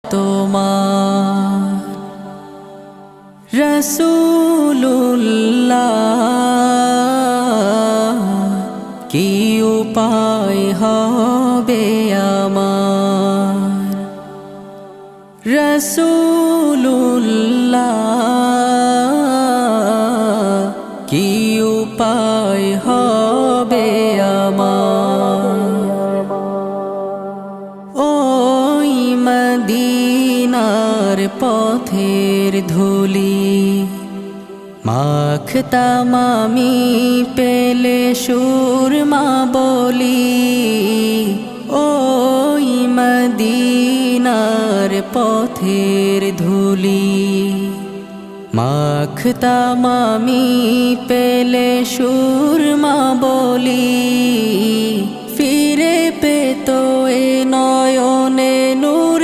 তোমার রাসূলুল্লাহ কি উপায় হবে আমার রাসূলুল্লাহ কি উপায় হবে আমার ওই মদিনার পথের ধুলি মাখতাম আমি পেলে সুরমা বলি ওই মদিনার পথের ধুলি মাখতাম আমি পেলে সুরমা বলি ফিরে পেতো এ নয়নে নূর